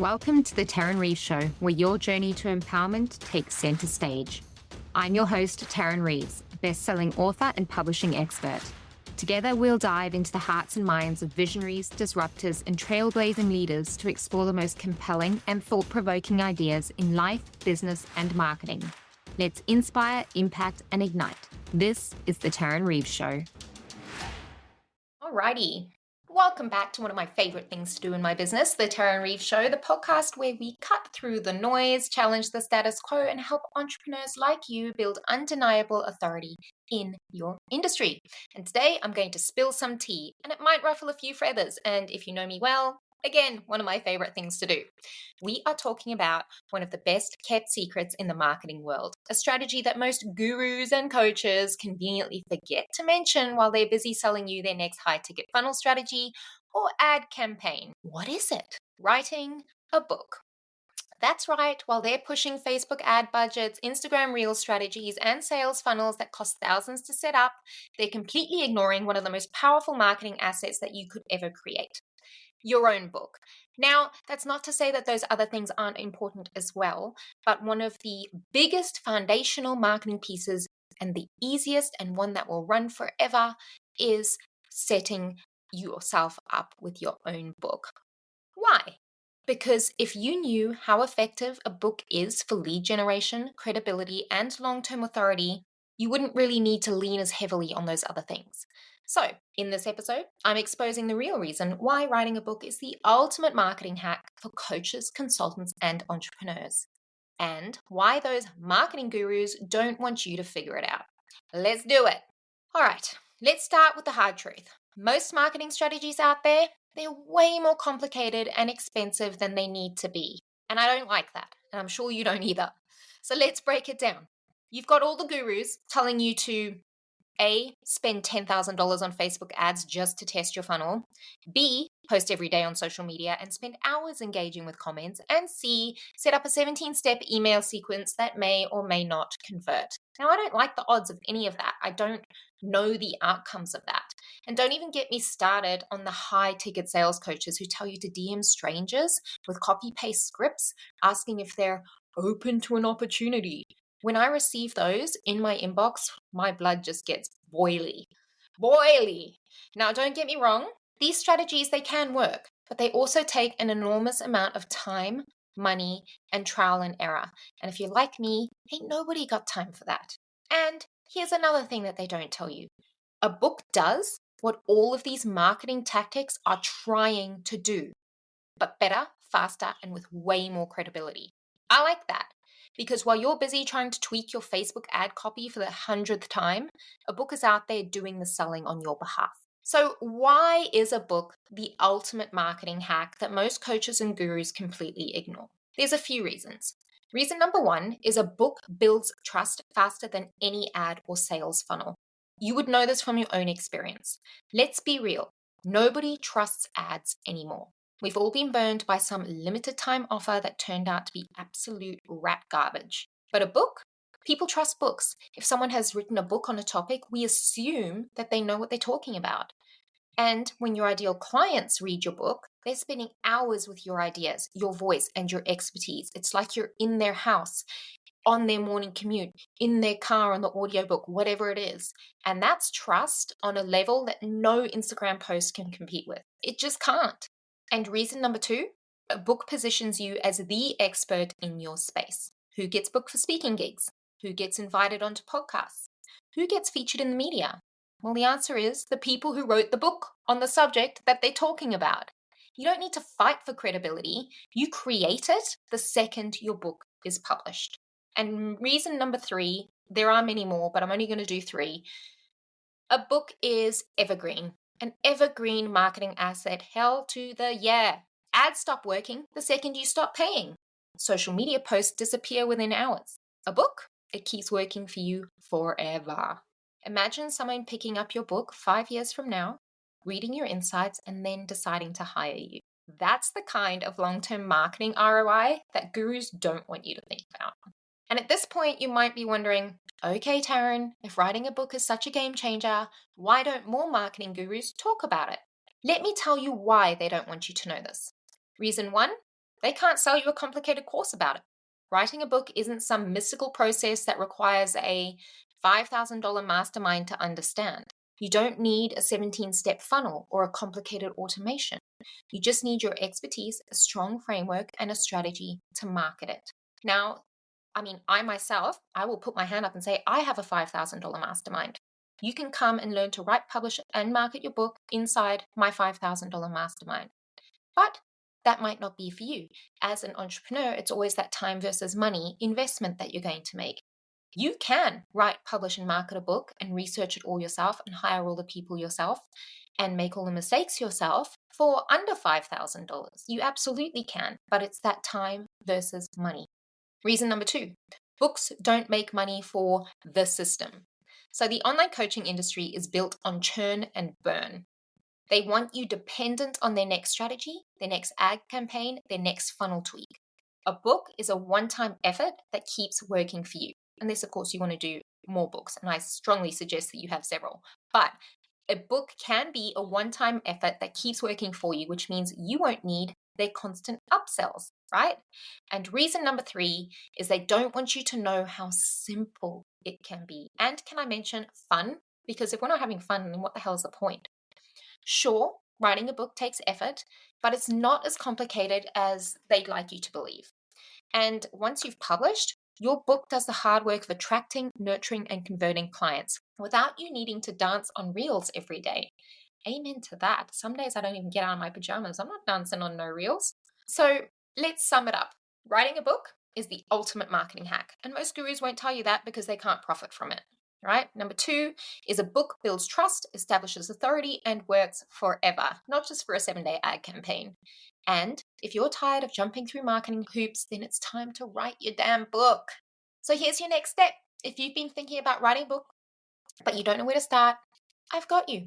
Welcome to the Tarryn Reeves Show, where your journey to empowerment takes center stage. I'm your host, Tarryn Reeves, best-selling author and publishing expert. Together, we'll dive into the hearts and minds of visionaries, disruptors, and trailblazing leaders to explore the most compelling and thought-provoking ideas in life, business, and marketing. Let's inspire, impact, and ignite. This is the Tarryn Reeves Show. Alrighty. Welcome back to one of my favorite things to do in my business, the Tarryn Reeves Show, the podcast where we cut through the noise, challenge the status quo, and help entrepreneurs like you build undeniable authority in your industry. And today I'm going to spill some tea, and it might ruffle a few feathers. And if you know me well, again, one of my favorite things to do. We are talking about one of the best kept secrets in the marketing world, a strategy that most gurus and coaches conveniently forget to mention while they're busy selling you their next high-ticket funnel strategy or ad campaign. What is it? Writing a book. That's right, while they're pushing Facebook ad budgets, Instagram Reel strategies, and sales funnels that cost thousands to set up, they're completely ignoring one of the most powerful marketing assets that you could ever create. Your own book. Now, that's not to say that those other things aren't important as well, but one of the biggest foundational marketing pieces and the easiest and one that will run forever is setting yourself up with your own book. Why? Because if you knew how effective a book is for lead generation, credibility, and long-term authority, you wouldn't really need to lean as heavily on those other things. So, in this episode, I'm exposing the real reason why writing a book is the ultimate marketing hack for coaches, consultants, and entrepreneurs, and why those marketing gurus don't want you to figure it out. Let's do it. All right, let's start with the hard truth. Most marketing strategies out there, they're way more complicated and expensive than they need to be. And I don't like that, and I'm sure you don't either. So let's break it down. You've got all the gurus telling you to A, spend $10,000 on Facebook ads just to test your funnel. B, post every day on social media and spend hours engaging with comments. And C, set up a 17-step email sequence that may or may not convert. Now, I don't like the odds of any of that. I don't know the outcomes of that. And don't even get me started on the high-ticket sales coaches who tell you to DM strangers with copy-paste scripts asking if they're open to an opportunity. When I receive those in my inbox, my blood just gets boily. Boily! Now, don't get me wrong. These strategies, they can work, but they also take an enormous amount of time, money, and trial and error. And if you're like me, ain't nobody got time for that. And here's another thing that they don't tell you. A book does what all of these marketing tactics are trying to do, but better, faster, and with way more credibility. I like that. Because while you're busy trying to tweak your Facebook ad copy for the 100th time, a book is out there doing the selling on your behalf. So why is a book the ultimate marketing hack that most coaches and gurus completely ignore? There's a few reasons. Reason number one is a book builds trust faster than any ad or sales funnel. You would know this from your own experience. Let's be real. Nobody trusts ads anymore. We've all been burned by some limited time offer that turned out to be absolute rat garbage. But a book? People trust books. If someone has written a book on a topic, we assume that they know what they're talking about. And when your ideal clients read your book, they're spending hours with your ideas, your voice, and your expertise. It's like you're in their house, on their morning commute, in their car on the audiobook, whatever it is. And that's trust on a level that no Instagram post can compete with. It just can't. And reason number two, a book positions you as the expert in your space. Who gets booked for speaking gigs? Who gets invited onto podcasts? Who gets featured in the media? Well, the answer is the people who wrote the book on the subject that they're talking about. You don't need to fight for credibility. You create it the second your book is published. And reason number three, there are many more, but I'm only going to do three. A book is evergreen. An evergreen marketing asset, hell to the yeah. Ads stop working the second you stop paying. Social media posts disappear within hours. A book, it keeps working for you forever. Imagine someone picking up your book 5 years from now, reading your insights, and then deciding to hire you. That's the kind of long-term marketing ROI that gurus don't want you to think about. And at this point, you might be wondering, okay, Tarryn, if writing a book is such a game changer, why don't more marketing gurus talk about it? Let me tell you why they don't want you to know this. Reason one, They can't sell you a complicated course about it. Writing a book isn't some mystical process that requires a $5,000 mastermind to understand. You don't need a 17-step funnel or a complicated automation. You just need your expertise, a strong framework, and a strategy to market it. Now, I myself, I will put my hand up and say, I have a $5,000 mastermind. You can come and learn to write, publish, and market your book inside my $5,000 mastermind. But that might not be for you. As an entrepreneur, it's always that time versus money investment that you're going to make. You can write, publish, and market a book and research it all yourself and hire all the people yourself and make all the mistakes yourself for under $5,000. You absolutely can, but it's that time versus money. Reason number 2, books don't make money for the system. So the online coaching industry is built on churn and burn. They want you dependent on their next strategy, their next ad campaign, their next funnel tweak. A book is a one-time effort that keeps working for you. Unless, of course, you want to do more books, and I strongly suggest that you have several. But a book can be a one-time effort that keeps working for you, which means you won't need their constant upsells, right? And reason number 3 is they don't want you to know how simple it can be. And can I mention fun? Because if we're not having fun, then what the hell is the point? Sure, writing a book takes effort, but it's not as complicated as they'd like you to believe. And once you've published, your book does the hard work of attracting, nurturing, and converting clients without you needing to dance on reels every day. Amen to that. Some days I don't even get out of my pajamas. I'm not dancing on no reels. So let's sum it up. Writing a book is the ultimate marketing hack, and most gurus won't tell you that because they can't profit from it. Right? Number 2 is a book builds trust, establishes authority, and works forever, not just for a 7-day ad campaign. And if you're tired of jumping through marketing hoops, then it's time to write your damn book. So here's your next step. If you've been thinking about writing a book, but you don't know where to start, I've got you.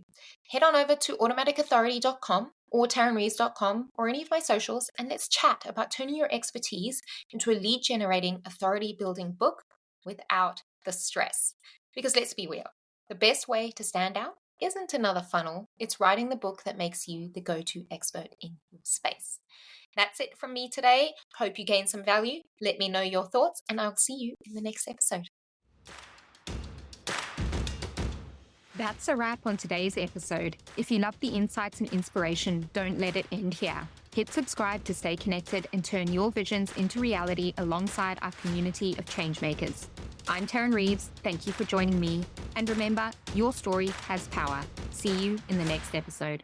Head on over to automaticauthority.com or tarrynreeves.com or any of my socials, and let's chat about turning your expertise into a lead-generating, authority-building book without the stress. Because let's be real, the best way to stand out isn't another funnel. It's writing the book that makes you the go-to expert in your space. That's it from me today. Hope you gained some value. Let me know your thoughts, and I'll see you in the next episode. That's a wrap on today's episode. If you love the insights and inspiration, don't let it end here. Hit subscribe to stay connected and turn your visions into reality alongside our community of changemakers. I'm Tarryn Reeves. Thank you for joining me. And remember, your story has power. See you in the next episode.